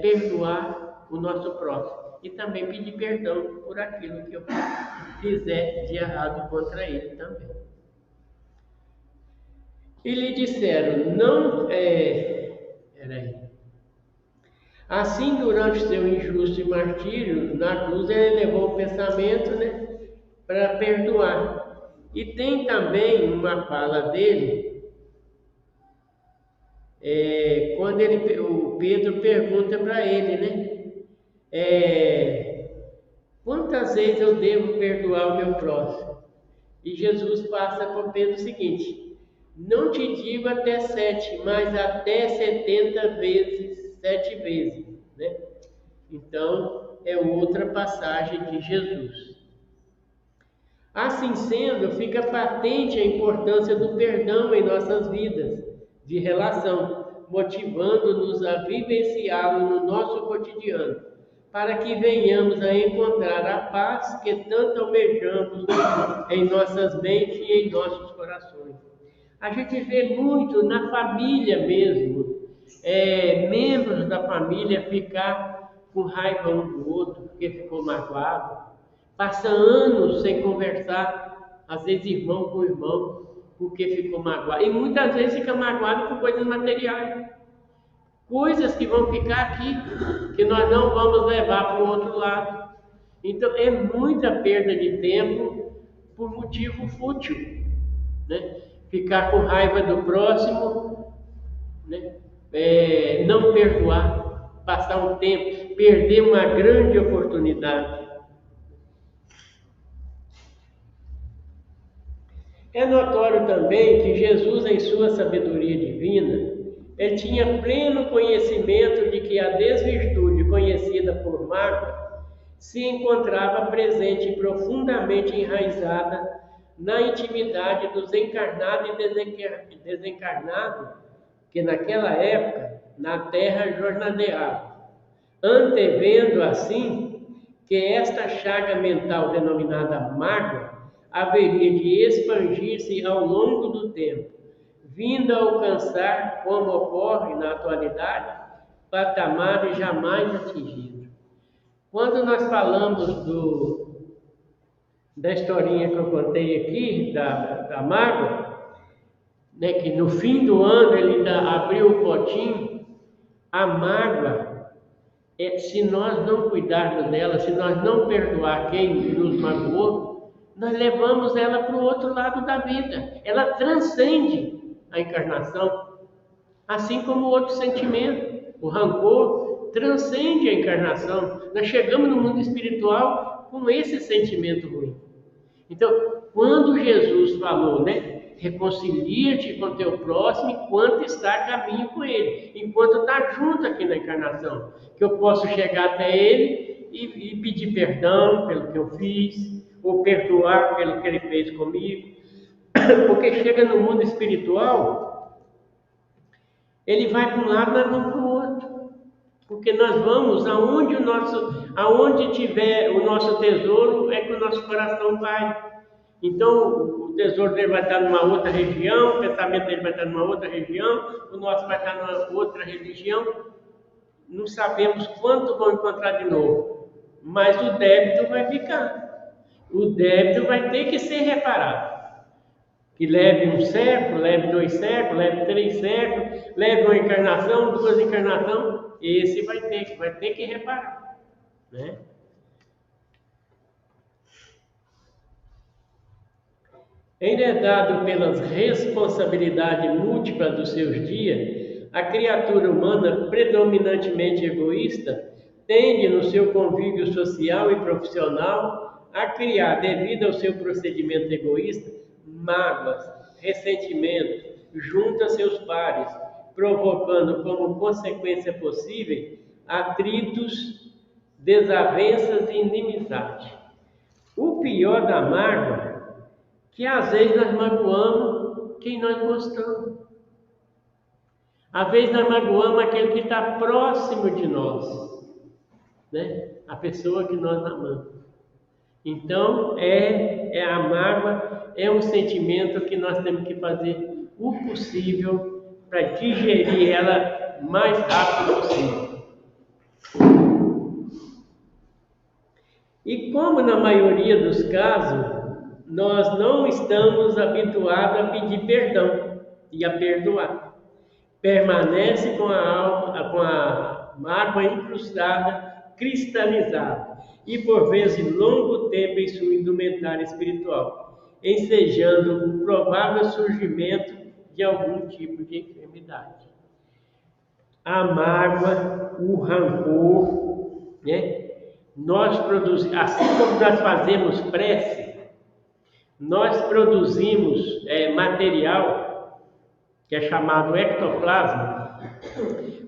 perdoar o nosso próximo e também pedir perdão por aquilo que eu fizer de errado contra ele também. E lhe disseram, assim, durante seu injusto e martírio, na cruz ele levou o pensamento, para perdoar. E tem também uma fala dele, quando o Pedro pergunta para ele, quantas vezes eu devo perdoar o meu próximo? E Jesus passa para o Pedro o seguinte, não te digo até 7, mas até 70 vezes, 7 vezes, né? Então, é outra passagem de Jesus. Assim sendo, fica patente a importância do perdão em nossas vidas de relação, motivando-nos a vivenciá-lo no nosso cotidiano, para que venhamos a encontrar a paz que tanto almejamos em nossas mentes e em nossos corações. A gente vê muito na família mesmo, membros da família ficar com raiva um do outro, porque ficou magoado, passa anos sem conversar, às vezes irmão com irmão, porque ficou magoado. E muitas vezes fica magoado por coisas materiais. Coisas que vão ficar aqui, que nós não vamos levar para o outro lado. Então, é muita perda de tempo por motivo fútil, né? Ficar com raiva do próximo, né? Não perdoar, passar um tempo, perder uma grande oportunidade. É notório também que Jesus, em sua sabedoria divina, ele tinha pleno conhecimento de que a desvirtude conhecida por mágoa se encontrava presente e profundamente enraizada na intimidade dos encarnados e desencarnados que naquela época na Terra jornadeavam, antevendo assim que esta chaga mental denominada mágoa haveria de expandir-se ao longo do tempo, vindo a alcançar, como ocorre na atualidade, patamares jamais atingidos. Quando nós falamos da historinha que eu contei aqui, da mágoa, que no fim do ano ele ainda abriu o potinho, a mágoa, se nós não cuidarmos dela, se nós não perdoar quem nos magoou, nós levamos ela para o outro lado da vida. Ela transcende a encarnação, assim como o outro sentimento, o rancor, transcende a encarnação. Nós chegamos no mundo espiritual com esse sentimento ruim. Então, quando Jesus falou, reconcilia-te com teu próximo enquanto está a caminho com ele, enquanto está junto aqui na encarnação, que eu posso chegar até ele e pedir perdão pelo que eu fiz, ou perdoar pelo que ele fez comigo. Porque chega no mundo espiritual, ele vai para um lado, nós vamos para o outro. Porque nós vamos aonde tiver o nosso tesouro, é que o nosso coração vai. Então, o tesouro dele vai estar numa outra região, o pensamento dele vai estar numa outra região, o nosso vai estar numa outra religião. Não sabemos quanto vão encontrar de novo, mas o débito vai ficar. O débito vai ter que ser reparado. Que leve um século, leve 2 séculos, leve 3 séculos, leve uma encarnação, 2 encarnações, esse vai ter que reparar, né? Enredado pelas responsabilidades múltiplas dos seus dias, a criatura humana, predominantemente egoísta, tende no seu convívio social e profissional a criar, devido ao seu procedimento egoísta, mágoas, ressentimento junto a seus pares, provocando como consequência possível atritos, desavenças e inimizade. O pior da mágoa, que às vezes nós magoamos quem nós gostamos. Às vezes nós magoamos aquele que está próximo de nós, né? A pessoa que nós amamos. Então, a mágoa é um sentimento que nós temos que fazer o possível para digerir ela o mais rápido possível. E como na maioria dos casos, nós não estamos habituados a pedir perdão e a perdoar. Permanece com a mágoa incrustada, cristalizada, e por vezes longo tempo em sua indumentária espiritual, ensejando o provável surgimento de algum tipo de enfermidade. A mágoa, o rancor, né? Nós produzimos, assim como nós fazemos prece, nós produzimos material que é chamado ectoplasma.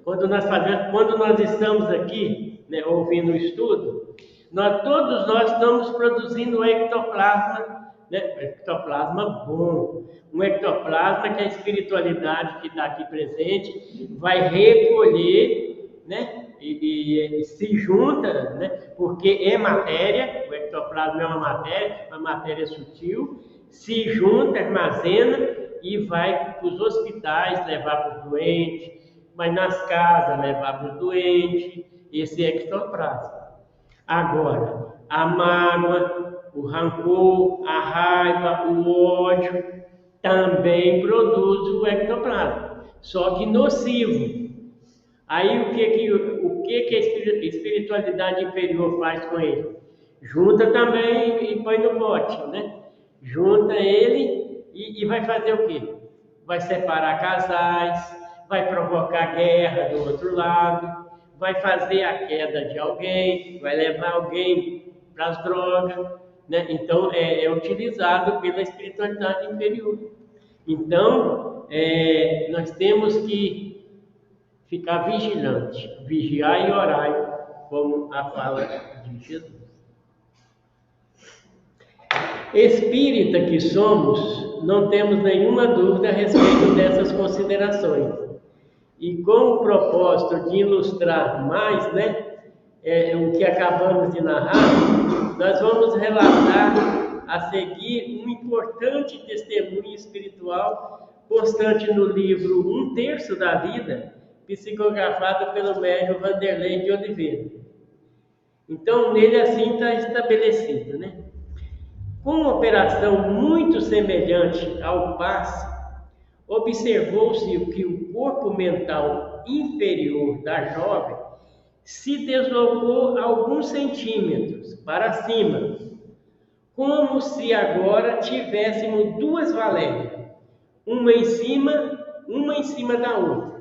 Quando nós estamos aqui, né, ouvindo o estudo, todos nós estamos produzindo ectoplasma, né, ectoplasma bom, um ectoplasma que a espiritualidade que está aqui presente vai recolher, né, e se junta, né, porque é matéria, o ectoplasma é uma matéria sutil, se junta, armazena e vai para os hospitais levar para os doentes, vai nas casas levar para os doentes, esse ectoplasma. Agora, a mágoa, o rancor, a raiva, o ódio também produz o ectoplasma, só que nocivo. Aí o que a espiritualidade inferior faz com ele? Junta também e põe no bote, né? Junta ele e vai fazer o quê? Vai separar casais, vai provocar guerra do outro lado, vai fazer a queda de alguém, vai levar alguém para as drogas, né? Então é utilizado pela espiritualidade inferior. Então nós temos que ficar vigilante, vigiar e orar, como a fala de Jesus. Espírita que somos, não temos nenhuma dúvida a respeito dessas considerações. E com o propósito de ilustrar mais, né, o que acabamos de narrar, nós vamos relatar a seguir um importante testemunho espiritual constante no livro 1/3 da Vida, psicografado pelo médium Vanderlei de Oliveira. Então, nele assim está estabelecido, né? Com uma operação muito semelhante ao passe, observou-se que o corpo mental inferior da jovem se deslocou alguns centímetros para cima, como se agora tivéssemos 2 Valérias, uma em cima da outra.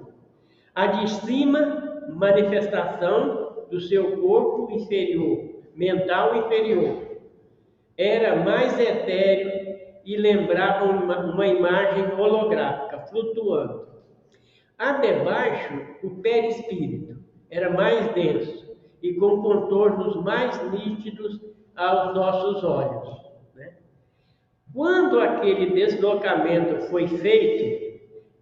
A de cima, manifestação do seu corpo inferior, mental inferior, era mais etéreo e lembrava uma imagem holográfica, flutuando. A debaixo, o perispírito era mais denso e com contornos mais nítidos aos nossos olhos, né? Quando aquele deslocamento foi feito,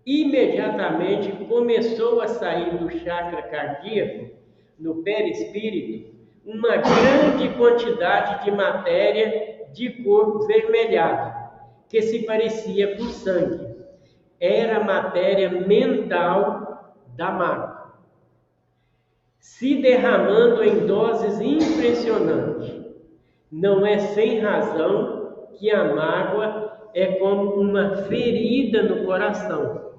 imediatamente começou a sair do chakra cardíaco no perispírito, uma grande quantidade de matéria de cor vermelhada, que se parecia com sangue. Era a matéria mental da mágoa, se derramando em doses impressionantes. Não é sem razão que a mágoa é como uma ferida no coração.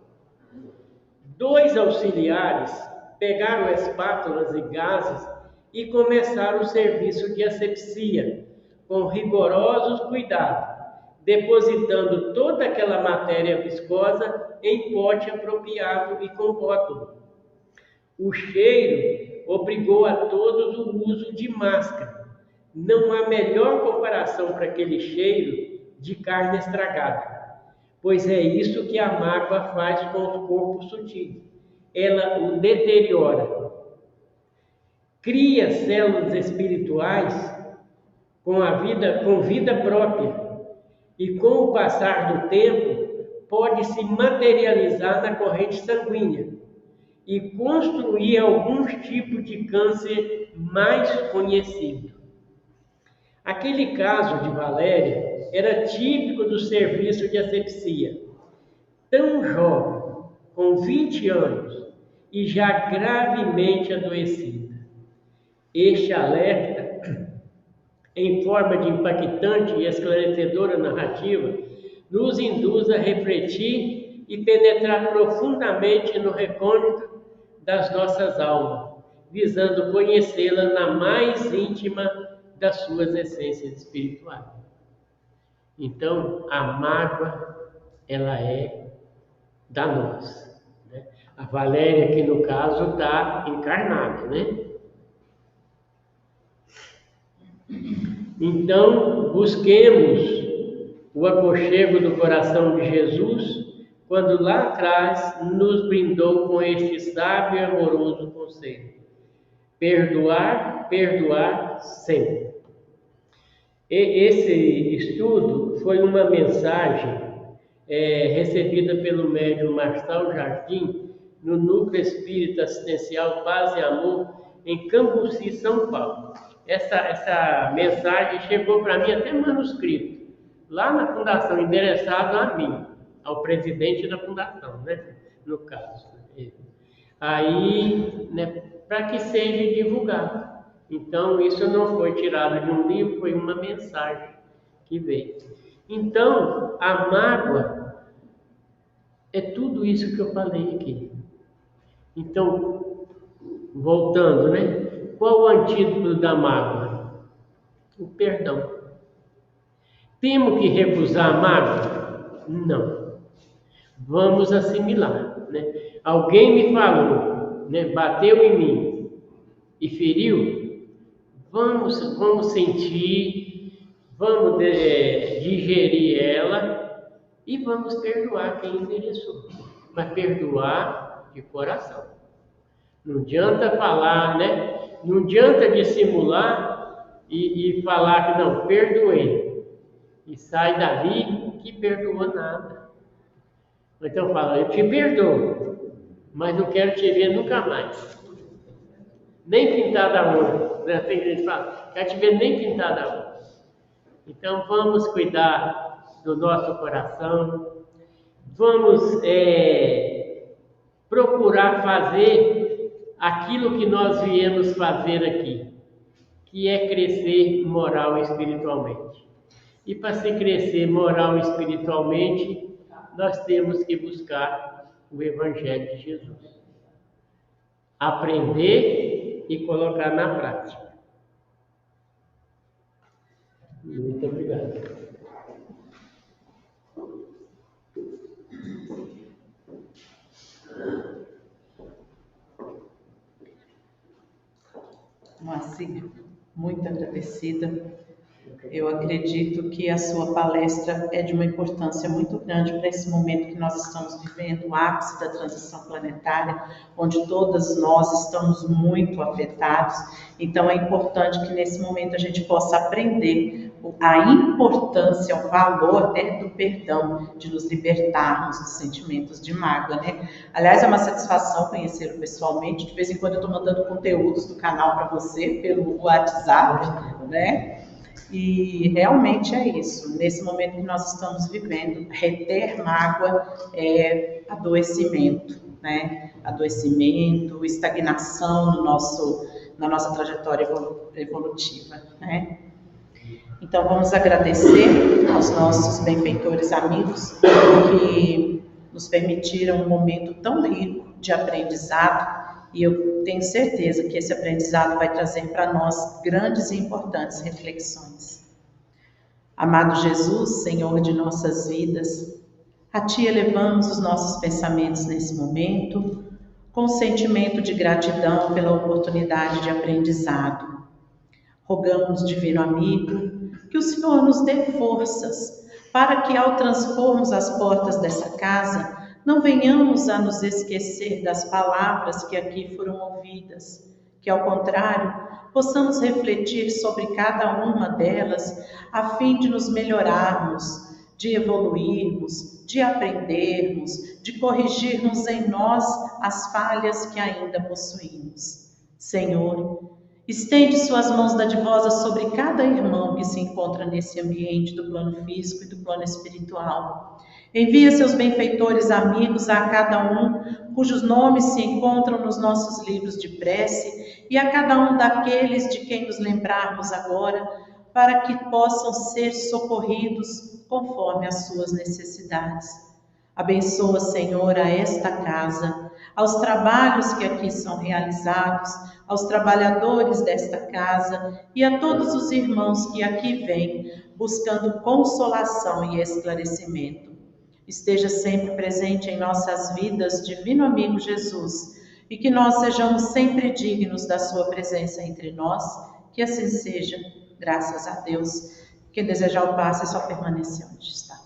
2 auxiliares pegaram espátulas e gases e começaram o serviço de asepsia, com rigorosos cuidados, depositando toda aquela matéria viscosa em pote apropriado e com rótulo. O cheiro obrigou a todos o uso de máscara. Não há melhor comparação para aquele cheiro de carne estragada, pois é isso que a mágoa faz com os corpos sutis. Ela o deteriora. Cria células espirituais com vida própria e, com o passar do tempo, pode se materializar na corrente sanguínea e construir alguns tipos de câncer mais conhecido. Aquele caso de Valéria era típico do serviço de asepsia. Tão jovem, com 20 anos, e já gravemente adoecida. Este alerta, em forma de impactante e esclarecedora narrativa, nos induz a refletir e penetrar profundamente no recôndito das nossas almas, visando conhecê-la na mais íntima das suas essências espirituais. Então, a mágoa, ela é danosa, né? A Valéria, aqui no caso, está encarnada, né? Então, busquemos o aconchego do coração de Jesus, quando lá atrás nos brindou com este sábio e amoroso conselho: perdoar, perdoar sempre. E esse estudo foi uma mensagem recebida pelo médium Marçal Jardim, no Núcleo Espírita Assistencial Paz e Amor, em Cambuci, São Paulo. Essa mensagem chegou para mim até manuscrito, lá na fundação, endereçado a mim, ao presidente da fundação, né? No caso. Aí, né, para que seja divulgado. Então, isso não foi tirado de um livro, foi uma mensagem que veio. Então, a mágoa é tudo isso que eu falei aqui. Então, voltando, né? Qual o antídoto da mágoa? O perdão. Temos que recusar a mágoa? Não. Vamos assimilar, né? Alguém me falou, né? Bateu em mim e feriu? Vamos sentir, vamos digerir ela e vamos perdoar quem endereçou. Mas perdoar de coração. Não adianta falar, né? Não adianta dissimular e falar que não, perdoei. E sai dali que perdoou nada. Então fala, eu te perdoo, mas não quero te ver nunca mais. Nem pintada a unha. Tem gente que fala, quero te ver nem pintada a unha. Então vamos cuidar do nosso coração. Vamos procurar fazer aquilo que nós viemos fazer aqui, que é crescer moral e espiritualmente. E para se crescer moral e espiritualmente, nós temos que buscar o Evangelho de Jesus. Aprender e colocar na prática. Muito obrigado. Moacir, muito agradecida. Eu acredito que a sua palestra é de uma importância muito grande para esse momento que nós estamos vivendo, o ápice da transição planetária, onde todas nós estamos muito afetados. Então, é importante que nesse momento a gente possa aprender a importância, o valor, né, do perdão, de nos libertarmos dos sentimentos de mágoa, né? Aliás, é uma satisfação conhecê-lo pessoalmente. De vez em quando eu estou mandando conteúdos do canal para você pelo WhatsApp, né? E realmente é isso. Nesse momento que nós estamos vivendo, reter mágoa é adoecimento, né? Adoecimento, estagnação na nossa trajetória evolutiva, né? Então, vamos agradecer aos nossos benfeitores amigos que nos permitiram um momento tão rico de aprendizado, e eu tenho certeza que esse aprendizado vai trazer para nós grandes e importantes reflexões. Amado Jesus, Senhor de nossas vidas, a Ti elevamos os nossos pensamentos nesse momento, com sentimento de gratidão pela oportunidade de aprendizado. Rogamos, Divino Amigo, que o Senhor nos dê forças para que, ao transpormos as portas dessa casa, não venhamos a nos esquecer das palavras que aqui foram ouvidas, que, ao contrário, possamos refletir sobre cada uma delas, a fim de nos melhorarmos, de evoluirmos, de aprendermos, de corrigirmos em nós as falhas que ainda possuímos. Senhor, estende suas mãos dadivosas sobre cada irmão que se encontra nesse ambiente do plano físico e do plano espiritual. Envia seus benfeitores amigos a cada um, cujos nomes se encontram nos nossos livros de prece, e a cada um daqueles de quem nos lembrarmos agora, para que possam ser socorridos conforme as suas necessidades. Abençoa, Senhor, a esta casa, aos trabalhos que aqui são realizados, aos trabalhadores desta casa e a todos os irmãos que aqui vêm buscando consolação e esclarecimento. Esteja sempre presente em nossas vidas, Divino Amigo Jesus, e que nós sejamos sempre dignos da sua presença entre nós, que assim seja, graças a Deus. Quem desejar o passe é só permanecer onde está.